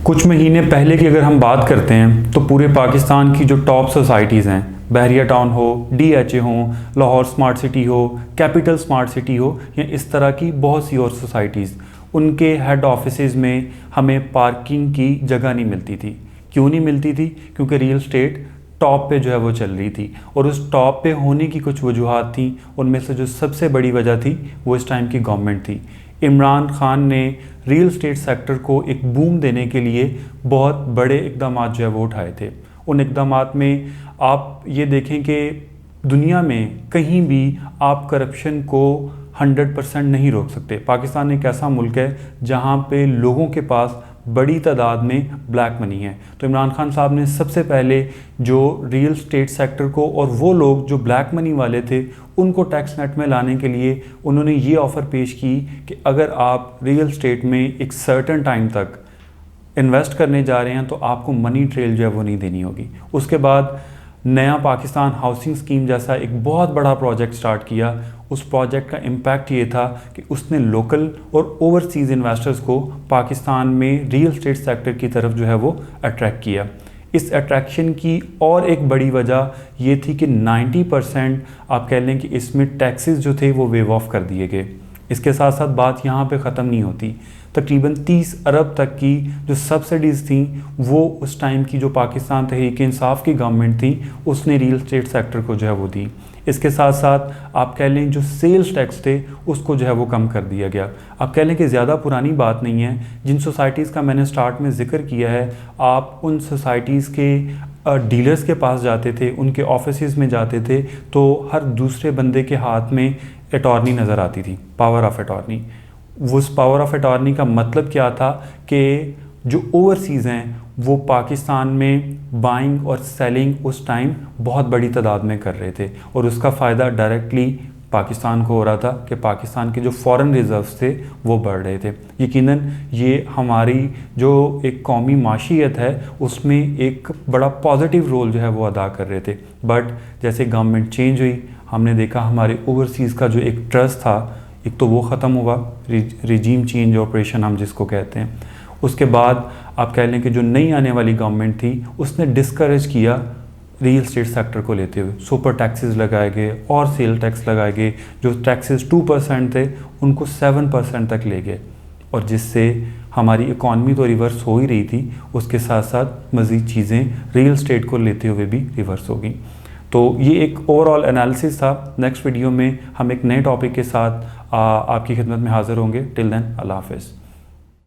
कुछ महीने पहले की अगर हम बात करते हैं तो पूरे पाकिस्तान की जो टॉप सोसाइटीज़ हैं, बहरिया टाउन हो, DHA हो, लाहौर स्मार्ट सिटी हो, कैपिटल स्मार्ट सिटी हो, या इस तरह की बहुत सी और सोसाइटीज़, उनके हेड ऑफिसेज़ में हमें पार्किंग की जगह नहीं मिलती थी। क्यों नहीं मिलती थी? क्योंकि रियल स्टेट टॉप पे जो है वो चल रही थी, और उस टॉप पे होने की कुछ वजूहात थी। उनमें से जो सबसे बड़ी वजह थी वो इस टाइम की गवर्नमेंट थी। इमरान खान ने रियल स्टेट सेक्टर को एक बूम देने के लिए बहुत बड़े इकदाम जो है वो उठाए थे। उन इकदामात में आप ये देखें कि दुनिया में कहीं भी आप करप्शन को 100% नहीं रोक सकते। पाकिस्तान एक ऐसा मुल्क है जहाँ पे लोगों के पास बड़ी तादाद में ब्लैक मनी है। तो इमरान खान साहब ने सबसे पहले जो रियल स्टेट सेक्टर को और वो लोग जो ब्लैक मनी वाले थे उनको टैक्स नेट में लाने के लिए उन्होंने ये ऑफ़र पेश की कि अगर आप रियल स्टेट में एक सर्टेन टाइम तक इन्वेस्ट करने जा रहे हैं तो आपको मनी ट्रेल जो है वो नहीं देनी होगी। उसके बाद नया पाकिस्तान हाउसिंग स्कीम जैसा एक बहुत बड़ा प्रोजेक्ट स्टार्ट किया। उस प्रोजेक्ट का इम्पैक्ट ये था कि उसने लोकल और ओवरसीज़ इन्वेस्टर्स को पाकिस्तान में रियल स्टेट सेक्टर की तरफ जो है वो अट्रैक्ट किया। इस अट्रैक्शन की और एक बड़ी वजह ये थी कि 90% आप कह लें कि इसमें टैक्सेस जो थे वो वेव ऑफ कर दिए गए। इसके साथ साथ बात यहाँ पे ख़त्म नहीं होती। तकरीबन 30 अरब तक की जो सब्सिडीज़ थी वो उस टाइम की जो पाकिस्तान तहरीक इंसाफ की गवर्नमेंट थी उसने रियल स्टेट सेक्टर को जो है वो दी। इसके साथ साथ आप कह लें जो सेल्स टैक्स थे उसको जो है वो कम कर दिया गया। आप कह लें कि ज़्यादा पुरानी बात नहीं है। जिन सोसाइटीज़ का मैंने स्टार्ट में ज़िक्र किया है, आप उन सोसाइटीज़ के डीलर्स के पास जाते थे, उनके ऑफिसेज़ में जाते थे तो हर दूसरे बंदे के हाथ में अटॉर्नी नज़र आती थी, पावर ऑफ अटॉर्नी। उस पावर ऑफ अटॉर्नी का मतलब क्या था कि जो ओवरसीज़ हैं वो पाकिस्तान में बाइंग और सेलिंग उस टाइम बहुत बड़ी तादाद में कर रहे थे, और उसका फ़ायदा डायरेक्टली पाकिस्तान को हो रहा था कि पाकिस्तान के जो फॉरेन रिज़र्व्स थे वो बढ़ रहे थे। यकीनन ये हमारी जो एक कौमी माशियत है उसमें एक बड़ा पॉजिटिव रोल जो है वो अदा कर रहे थे। बट जैसे गवर्नमेंट चेंज हुई, हमने देखा हमारे ओवरसीज़ का जो एक ट्रस्ट था, एक तो वो ख़त्म हुआ, रिजीम चेंज ऑपरेशन हम जिसको कहते हैं। उसके बाद आप कह लें कि जो नई आने वाली गवर्नमेंट थी उसने डिस्करेज किया रियल स्टेट सेक्टर को लेते हुए। सुपर टैक्सेस लगाए गए और सेल टैक्स लगाए गए। जो टैक्सेस 2% थे उनको 7% तक ले गए, और जिससे हमारी इकॉनमी तो रिवर्स हो ही रही थी, उसके साथ साथ मज़ीद चीज़ें रियल स्टेट को लेते हुए भी रिवर्स हो गई। तो ये एक ओवरऑल एनालिसिस था। नेक्स्ट वीडियो में हम एक नए टॉपिक के साथ आपकी खिदमत में हाज़िर होंगे। टिल देन, अल्लाह हाफ़िज़।